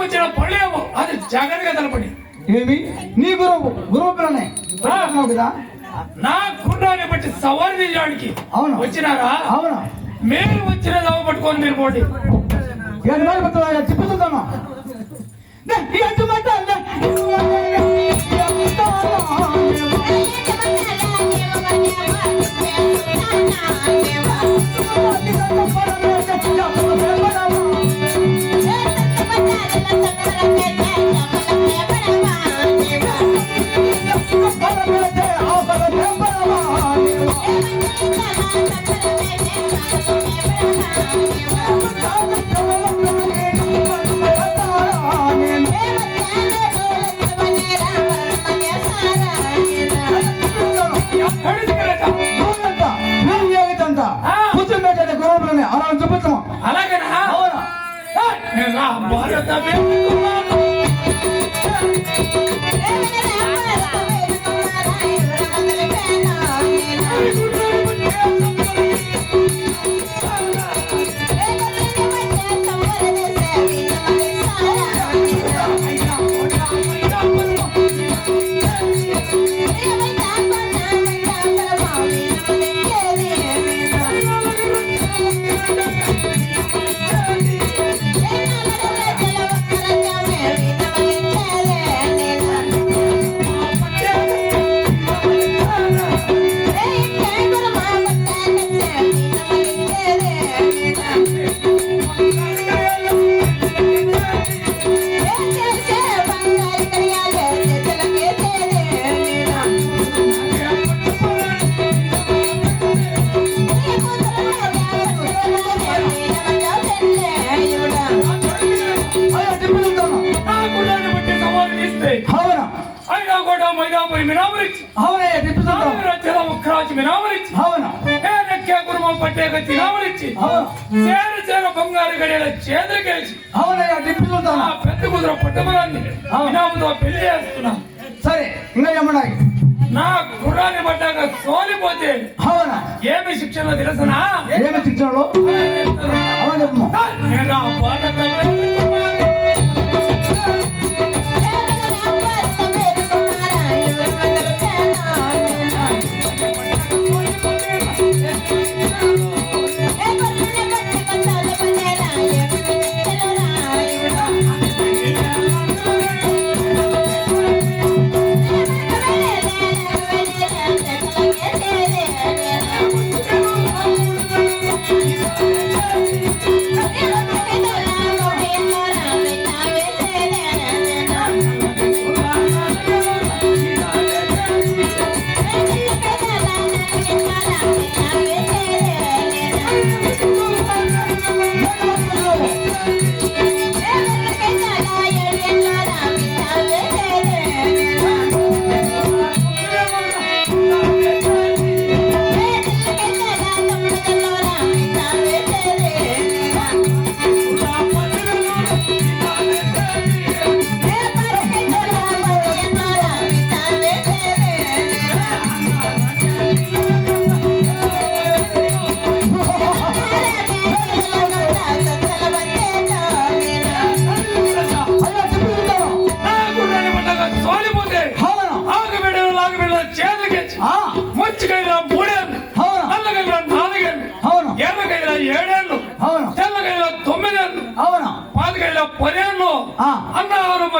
వచ్చిన పడేమో అది జాగ్రత్తగా తెలపడి. ఏమి నీ గురువు పిల్లనే కదా నా గుర్రాన్ని బట్టి సవారి తీయడానికి అవును వచ్చినారా? అవును. మీరు వచ్చిన దవ పట్టుకొని మీరు పోటీ చెప్పుతుందామా అలాగేనా? భారత బంగారు గడియల చేతులకేసి పెద్ద కుదుర పట్టమరాన్ని వినాముతో పెళ్లి చేస్తున్నా. సరే ఇంకా ఏమన్నా నా గుర్రాన్ని పట్టాక సోలిపోతే ఏమి శిక్షణ తెలుసనా? ఏమి శిక్షణలో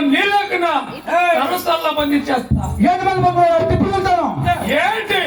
నీళ్ళకున్నా నరసల్లా బంధించేస్తా. ఏంటి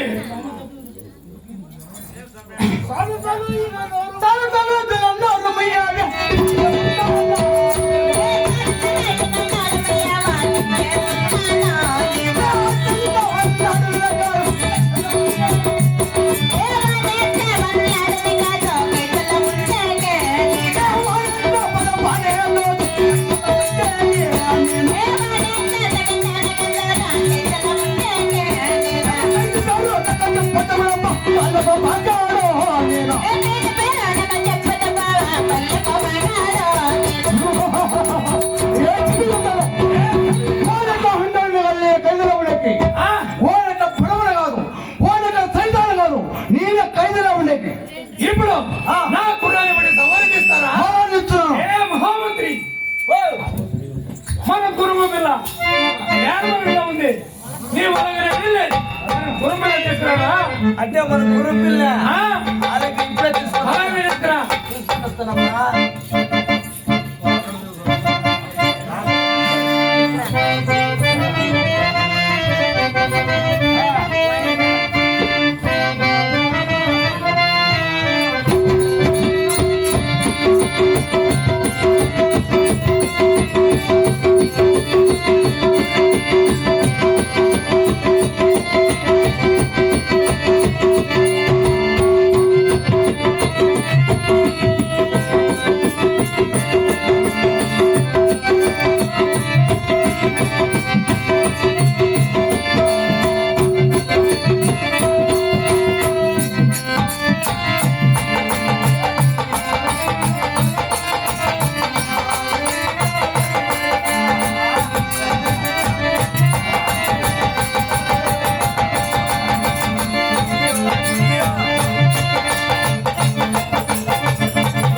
తీసుకురావా అంటే మన గురు పిల్ల ఆ, వాళ్ళకి ఇంట్లో అలాగే తీసుకురా తీసుకొస్తానమ్మా.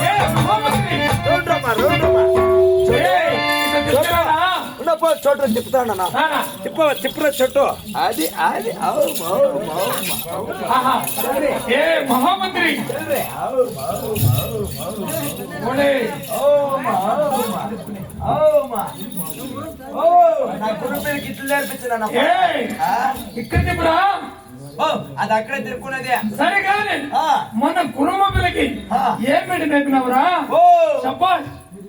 ఏ మహామంత్రి రోడ్రమ్మా, రోడ్రమ్మా. ఏయ్, ఇక్కడ తీసుకురావా ఉన్నపో చోటు తిప్పుతాను ఆ, తిప్పురా చోటు అది అది ఆహా. ఏ మహామంత్రి ఓడే నా గురు పిల్లకి ఇట్లు నేర్పించిన ఏయ్ ఇక్కడ తిప్పురా అది అక్కడే తిరుక్కున్నది. సరే కానీ ఆ. మన కుటుంబ పిల్లకి ఆ. ఏం పెట్టి నేర్పినావురా ఓ చెప్పాలి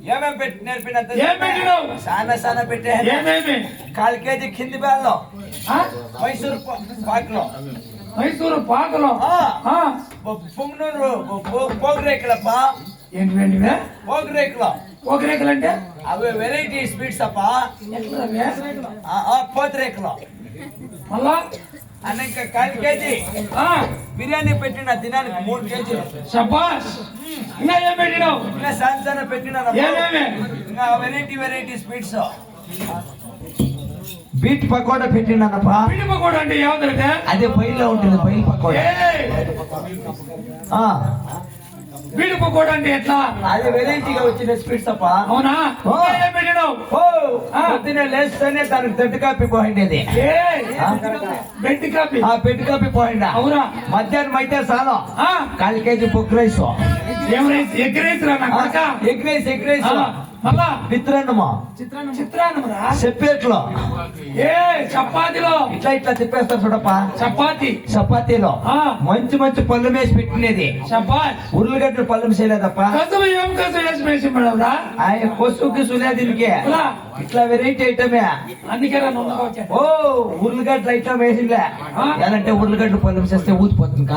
ఏమేం పెట్టి నేర్పినంత ఏం పెట్టినావు సానా పెట్టే ఏమేమి 1/4 కేజీ కింది బేల్లో ఆ? మైసూరు పాకులో మైసూరు పాకలో ఆ. పొంగనూరు పోగురేకులప్ప ఏంటివే పోగురేకులు పోకరేకలు అంటే అవి వెరైటీ స్వీట్స్ అప్ప పోతరేకులు మళ్ళా అన్న ఇంకా 1/4 కేజీ ఆ, బిర్యానీ పెట్టిన దినానికి 3 కేజీలు శబాష్ ఇంకా ఏం పెట్టినావు ఇంకా సాయంత్రం పెట్టిన ఏమేమి ఇంకా వెరైటీ స్వీట్స్ బీట్ పకోడా పెట్టినప్ప పిడిప కూడా అంటే ఏమవుతుంది అదే బయలులో ఉంటుంది బయలు పకోడా పిడిప కూడా అంటే ఎట్లా అది వెరైటీగా వచ్చిన స్వీట్స్ అప్ప అవునా ఇంకా ఏం పెట్టినావు పొద్దునే లేస్తేనే దానికి దొడ్డు కాపీ పోయిండేది ఏయ్, బెడ్ కాపీ ఆ పెట్టి కాపీ పోయిండా అవునా మధ్యాహ్నం అయితే చాలు ఆ, 1/4 కేజీ బుక్ రైస్ ఏం రైస్ ఎగ్ రైస్ రా నా కొడకా. ఎగ్ రైస్ ఆ, మళ్ళా విత్తరన్నమా చిత్రాన్నం రా చెప్పేట్లో ఏ చపాతీలో ఇట్లా తిప్పేస్తారు చూడప్ప చపాతీలో ఆ. మంచి పళ్ళు వేసి పెట్టినది చపాత్ ఉర్లగడ్డలు పళ్ళం చేయలేదప్ప కసువు ఏం కసువు వేసి వేసి మేడంరా ఆయన కొసుకి సులే దీనికి ఇలా ఇట్లా వెరైటీ ఐటమే అందుకే రా నువ్వు వచ్చా ఓ ఉర్లగడ్డలు ఐటమ్ వేసిందే ఆ. ఎలాంటే ఉర్లగడ్డలు పళ్ళం చేస్తే ఊదిపోతుంది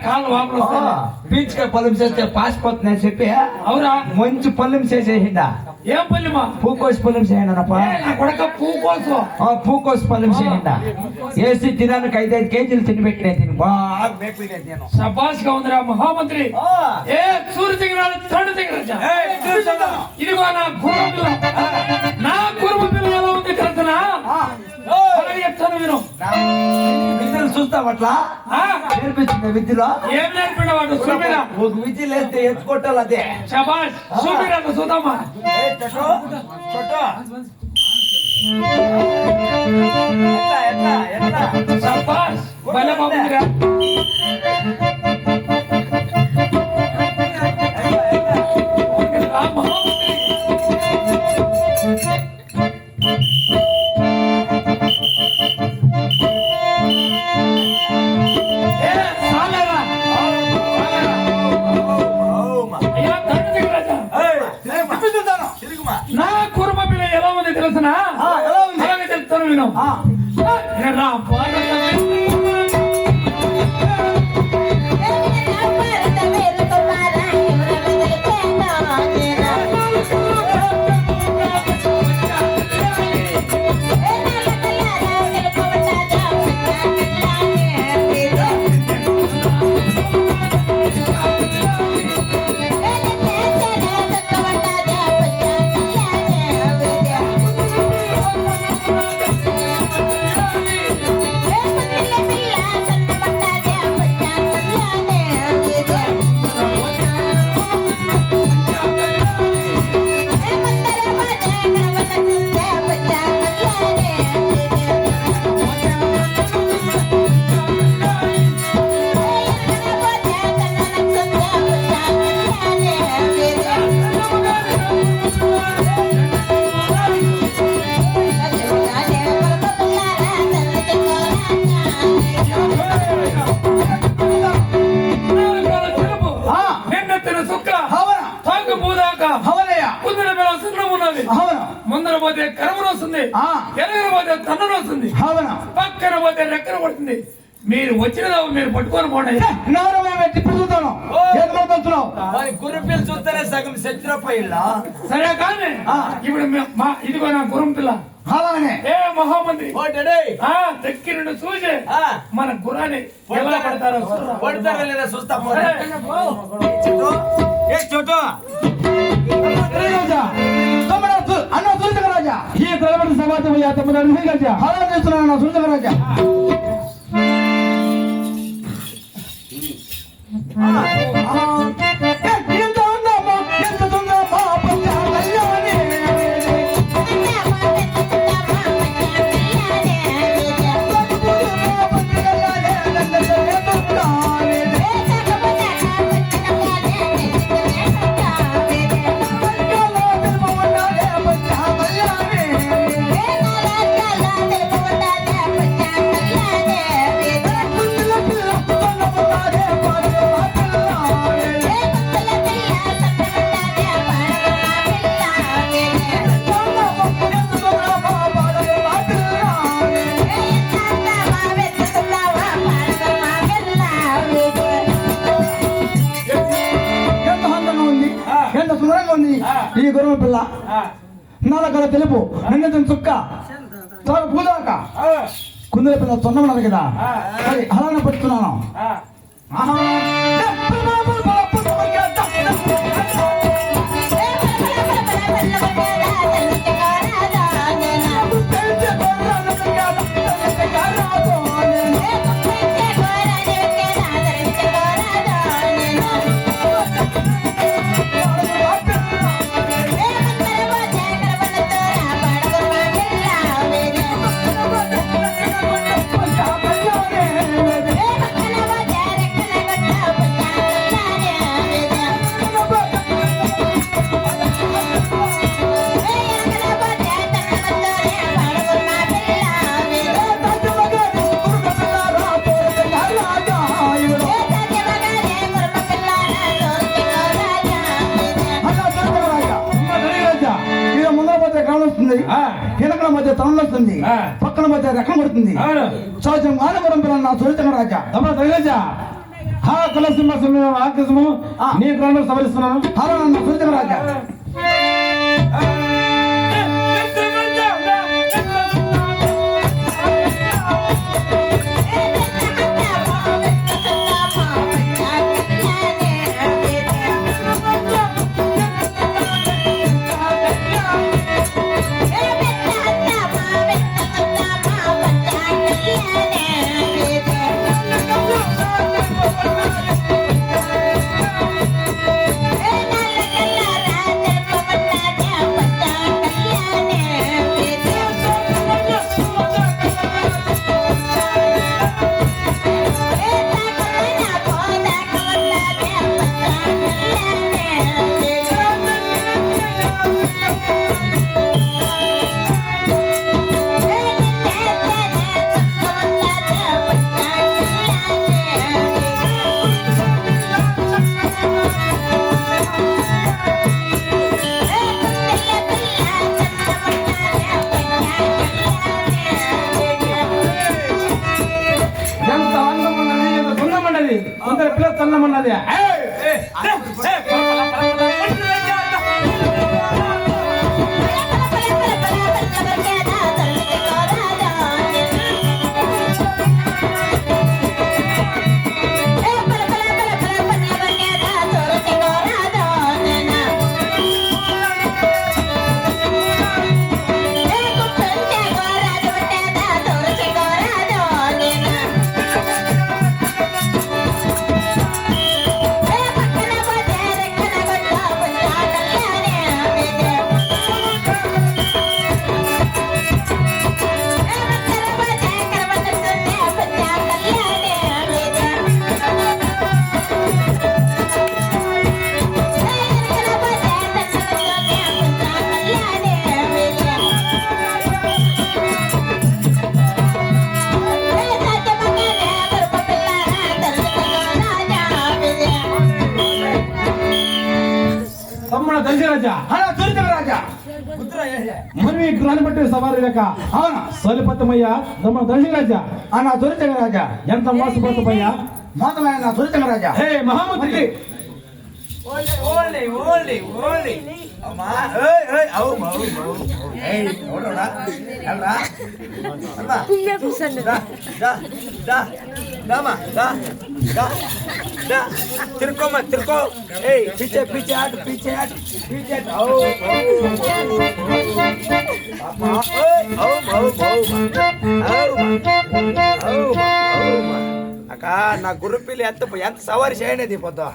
కాలు వాపులు వస్తాయి. పీచుకాయ పళ్ళం చేస్తే పాసిపోతుంది అని చెప్పి అవురా మంచి పళ్ళం చేసేసిందా ఏం పల్లిమా పూకోసి పళ్ళం చేయండినప్ప నా కొడక పువ్వు కోసం పూకోసి పళ్ళం చేయండి వేసి తినడానికి 5-5 కేజీలు తిని పెట్టిన తిని బాగా మేపినే తిను శబాష్ గా ఉందిరా మహామంత్రి ఏ సూర్య సింగరాలు తండ్రి సింగరాజా ఇదిగో నా కుర్మ పిల్ల నా కుర్మ పిల్ల ఎలా ఉంది తెలుసునా చెప్తాను విను విద్యలు చూస్తావట్లా ఆ, నేర్పించింది విద్యలో ఏం నేర్పిన వాడు సుమిరా ఒక విద్యలు వేస్తే ఎత్తుకొట్టాలి అదే శబాష్ సుమిరా చూద్దామా చోటు ఎట్లా శబాష్ భలే బాగుందిరా ఆ మహామంత్రి ఏ సాలరా అయ్యా తండ్రి సింగరాజా నా కుర్మ పిల్ల ఎలా ఉంది తెలుసునా ఎలా ఉంది? అలాగే చెప్తాను విను రా ఏ నక్క అవునయ్యా ముందర పిల్ల సున్నం ఉన్నది అవును ముందర పోతే కరమును వస్తుంది ఆ. ఎనగన పోతే తన్నును వస్తుంది అవును పక్కన పోతే రెక్కన పడుతుంది మీరు వచ్చిన మీరు పట్టుకొని పోండి నవరు మేము తిప్పి చూస్తాను ఏది మాట్లాడుతున్నావు గురుపిల్లు చూస్తేనే సగం చచ్చిపోయిల్లా సరే కానీ ఇప్పుడు ఇదిగో నా గురం పిల్ల అలానే ఏ మహామంత్రి దగ్గర నుండి చూసి మన గుర్రాన్ని ఎలా పడతారో పడతారా లేదా చూస్తా అన్న సూచక రాజా ఈ ప్రజల సమాజం అలా చేస్తున్నాను అన్న సూచక రాజా ఎంత ఉందమ్మా ఎంత ఉందమ్మా కళ్యాణి ఈ గురువు పిల్ల నల్లకల తెలుపు నిన్న చుక్క తాను పూదాక కుందర పిల్ల తొన్నమన్నది కదా అది అలానే పెడుతున్నాను వెనకల మధ్య తనలు వస్తుంది పక్కన మధ్య రెక్కం పడుతుంది సహజం ఆనవరం పిల్లలు నా సురితంగ రాజా తైలజ కులసింహ ఆకసము నీ గ్రహంలో సవరిస్తున్నాను అలా నా సురితంగ రాజా కొందరు పిల్లలు తన్నమన్నది Hey! తమ్ముడ దంశరాజా అలా దురితరాజా మరి గ్రాని బట్టి సవారి లేక అవునా సోలిపత్తమయ్య తమ్ముడ దంశరాజా అన్న దురితరాజా ఎంత మోసపోతమయ్యా మోసమైన నా దురితరాజా హే మహామంత్రి తిరుకోమా తిరుకో పీచే పీచే ఆట పీచే ఆట పీచే అక్క నా గుర్రు పిల్లి ఎంత ఎంత సవారి చేయనేది పొద్దు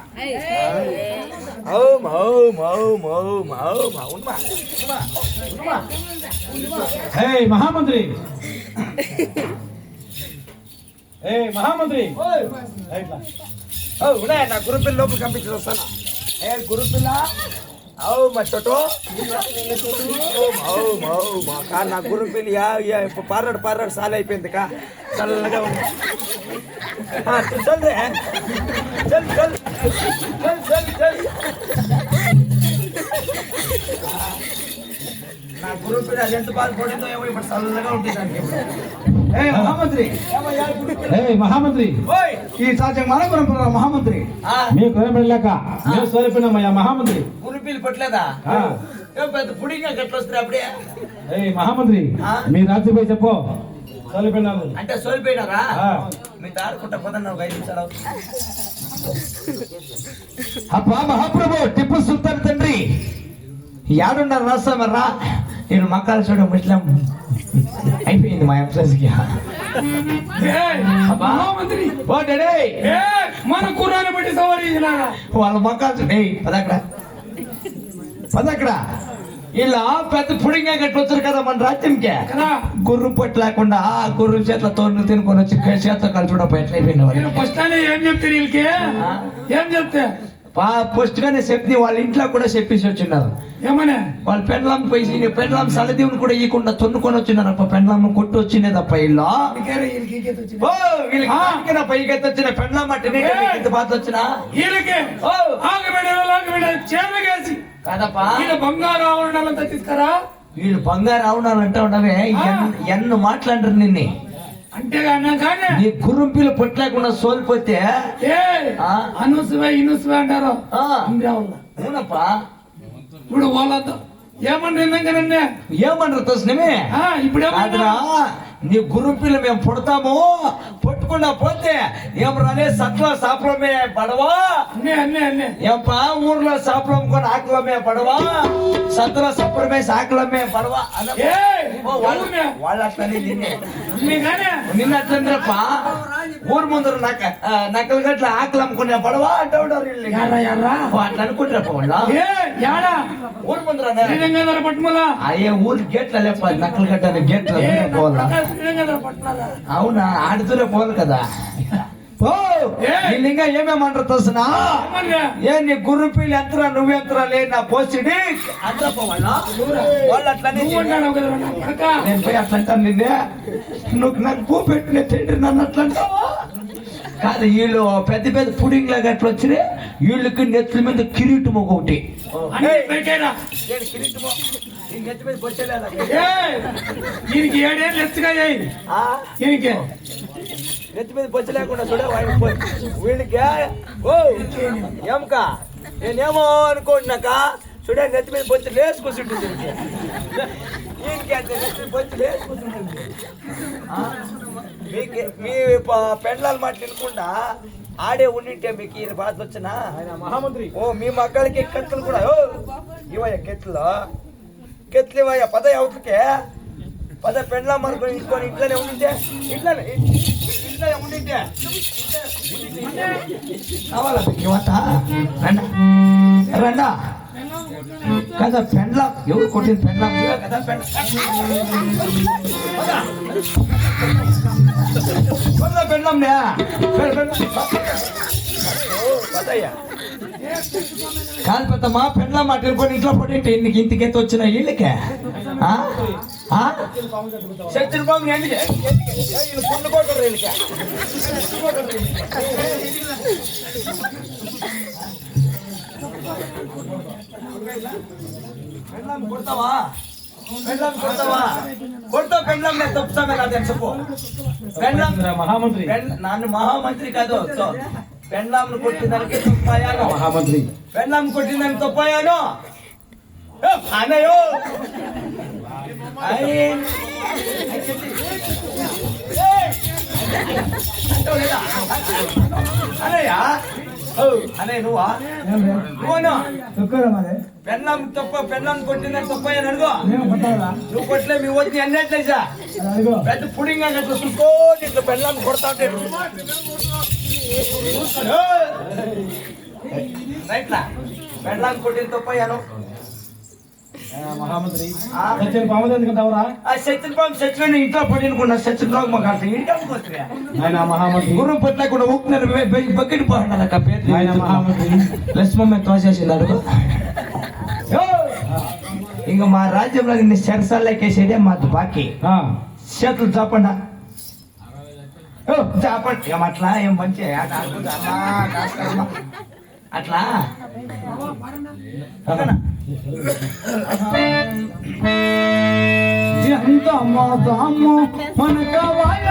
హే మహామంత్రి హే మహామంత్రి నా గుర్రు పిల్లి లోపల పంపించి వస్తాను ఏ గుర్రు పిల్ల అవు మా చోటు నా గుర్రు పిల్లి పారాడు సాల అయిపోయింది కా చల్లగా ఉంది చల్ రే చల్ చల్ చల్ చల్ చల్ నా గుర్రు పిల్ల అది ఎంత బాధపడిందో ఏమో ఇప్పుడు చల్లగా ఉంటుంది హే మహామంత్రి హే మహామంత్రి ఈ సాధ్యం మనపురం మహామంత్రి మీకు ఏం వెళ్ళాక నేను సోలిపోయినామయ్యా మహామంత్రి గురుపిల్లి పట్టలేదా పెద్ద పుడిగా గట్ల వస్తుంది అప్పుడే హే మహామంత్రి మీ రాత్రి పోయి చెప్పు సోలిపోయినాము అంటే సోలిపోయినారా మీ దాడుకుంటా పదన్న 5 నిమిషాలు అబ్బా మహాప్రభు టిప్పు సుల్తాన్ తండ్రి యాడున్నారు రాస్తామర్రా నేను మక్కాలు చూడ ముస్లిం అయిపోయింది మా ఎంప్లాయీస్కి మహామంత్రి ఓ డాడీ మన కుర్రాన్ని బట్టి సవారీ వాళ్ళ మక్కాలు పదక్కడ ఇలా పెద్ద పుడింగా కట్టి వచ్చారు కదా మన రాజ్యంకి గుర్రు పట్టు లేకుండా ఆ గుర్రు చేతిలో తోడు తినుకొని వచ్చి చేతితో కలిసి కూడా ఎట్లయిపోయిన ఫస్ట్ ఏం చెప్తారు వీళ్ళకి ఏం చెప్తే ఫస్ట్ గానే చెప్పి వాళ్ళ ఇంట్లో కూడా చెప్పేసి వచ్చిన్నారు ఏమనే వాళ్ళ పెండ్లం పోయి పెండ్లం సలదీవుని కూడా ఇవ్వకుండా తొన్నుకొని వచ్చినారు అప్ప పెండ్లం కొట్టు వచ్చినదప్ప ఇల్లు పైకి వచ్చిన పెండ్లం అంటే బాధ వచ్చిన కదపా బంగారు ఆవరణాలంతా తీసుకురా వీళ్ళు బంగారు ఆవరణాలంటే ఉండవే ఎన్ను మాట్లాడరు నిన్ను అంతేగానే నీ గుర్రంపిలు పొట్టలేకుండా సోలిపోతే అనుసువే ఇనుసువే అంటారు అవునప్పా ఇప్పుడు వాళ్ళతో ఏమంటారు ఏమన్నారు తోసినమే ఇప్పుడు కాదురా నీ గుర్రంపిల్లు మేము పుడతాము పట్టుకుండా పోతే ఏం రాలే సత్వ సాప్రమే పడవా ఏంపా ఊర్లో సాప్రం కొని ఆకులమే పడవా సత్వ సప్రమే సాకులమే పడవా వాళ్ళు అట్లనే నిన్న అట్లనరప్ప ఊరు ముందర నక్కలు గట్ల ఆకులు అమ్ముకునే పడవా అంటే అట్లా అనుకుంటారప్ప వాళ్ళ ఊరు ముందర పట్టుమలా అయ్యే ఊరు గేట్ల లేప నక్కలు గట్ట గేట్ల పోవాలా అవునా ఆడుతూనే పోదు కదా ఇంకా ఏమేమంటారు తోసినా ఏ నీ గుర్రు పిల్లి ఎంతరా నువ్వెంతరా లే నా పోసిడి వాళ్ళు అట్లనే నేను పోయి అట్లా అంటాను నిన్నే నువ్వు నాకు పూ పెట్టిన తండ్రి నన్ను అట్లా అంటావా కాదు వీళ్ళు పెద్ద పెద్ద పుడింగ్ లాగా అట్లా వచ్చినాయి వీళ్ళకి నెత్తుల మీద కిరీటం ఒకటి దీనికి 7 ఏళ్ళు ఎత్తుగా దీనికి నెత్తి మీద బొచ్చ లేకుండా చూడ వీళ్ళకి ఏమకా నేనేమో అనుకోండినాక చూడ నెత్తి మీద బొచ్చ లేసుకొచ్చుంటుంది వీళ్ళకి అంతే నెత్తి మీద బొచ్చ లేసుకొచ్చుంటుంది మీ పెండ్లాల మాట వినకుండా ఆడే ఉండింటే మీకు ఈయన బాధ వచ్చినా మహామంత్రి మీ మక్కలకి కత్తులు కూడా ఇవయ్య కెట్లు ఇవయ్య పద అవతలకే పద పెండ్లా మనకు ఇంకొని ఇంట్లోనే ఉండింటే ఇంట్లోనే ఉండింటే కావాలా రండా కదా పెండ్లా ఎవరు కొట్టింది పెండ్లా కదా పెండ్లం కాదు పెద్దమ్మా పెండ్లా మాట వెళ్ళిపోయి ఇంట్లో పడి నీకు ఇంటికెత్తి వచ్చిన వీళ్ళకే శత్రుబాబు వీళ్ళకి పెళ్ళాం కొడతావా కొడతావు పెళ్ళాం నేను తప్పుతామే అదే చెప్పు పెళ్ళాం మహామంత్రి నన్ను మహామంత్రి కాదు పెళ్ళాంను కొట్టిందానికి తప్పయాను మహామంత్రి పెళ్ళాం కొట్టిందానికి తప్పయాను అన్నయ్యో అన్నయ్య అన్నయ్య నువ్వా నువ్వును పెళ్ళాం కొట్టిందని తప్పయ్యాను అడుగు నువ్వు కొట్టలే మీ వచ్చి అన్నట్లేసా పెద్ద పుడింగ్ అన్నట్లు చూసుకో ఇట్లా పెళ్ళాం కొడతా ఉంటే రైట్లా పెళ్ళాం కొట్టింది తప్పయ్యాను మహామంత్రి సచిన్ పాము ఎందుకంటావరా సచిన్ పాము సచిన్ ఇంట్లో పడినుకున్నా సచిన్ రావు మాకు అర్థం ఇంటి ఆయన మహామంత్రి గుర్రం పట్టకుండా ఊపినారు బకెట్ పోయినా ఆయన మహామంత్రి లక్ష్మమ్మ తోసేసినాడు ఇంకా మా రాజ్యంలో ఇన్ని సెరసాలకేసేదే మాకు బాకీ చేతులు చాపండా చాపండి ఏమట్లా ఏం మంచి ఆట ఆడుకుంటా అట్లా ఎంత మాతాము మనకవాయ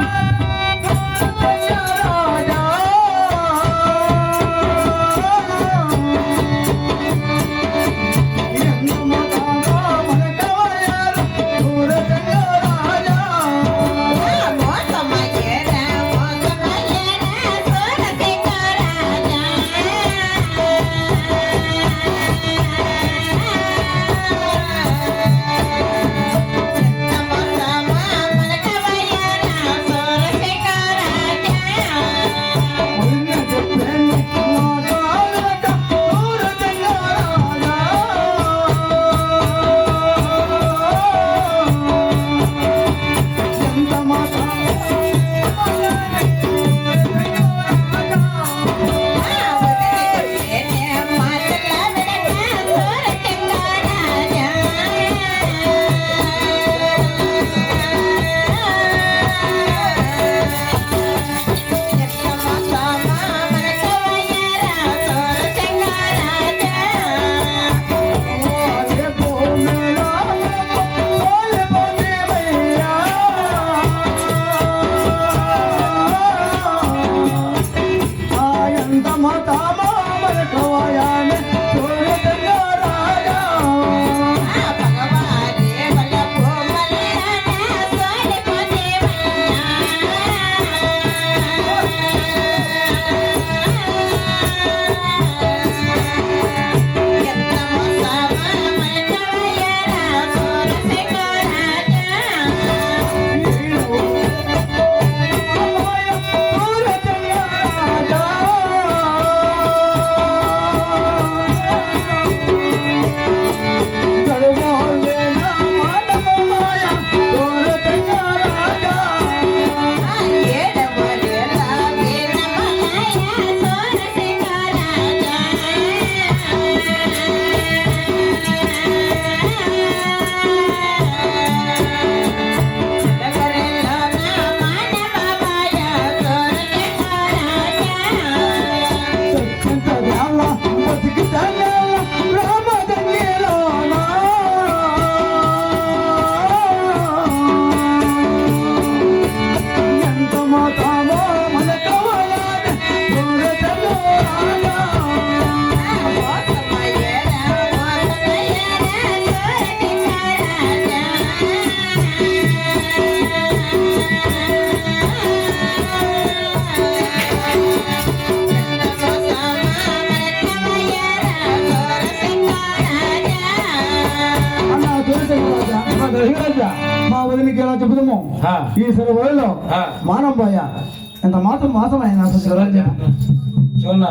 రాజా మా వదిలికి ఎలా చెబుతాము ఈ సెలవులో మానం పోయా ఎంత మాత్రం మాసం ఆయన శివరాజ్య చూడన్నా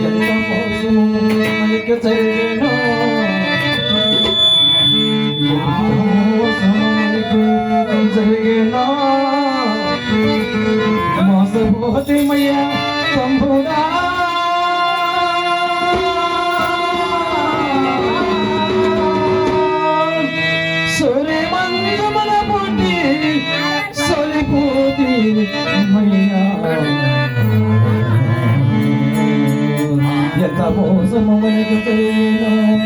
ఎంత మోసము మనకి జరిగేనో, జరిగేనో మోసపోతేమయ్యా సంభుడా సూర్యమందుమల పుట్టి సొలిపోతి మయ్యా మోసము చేయను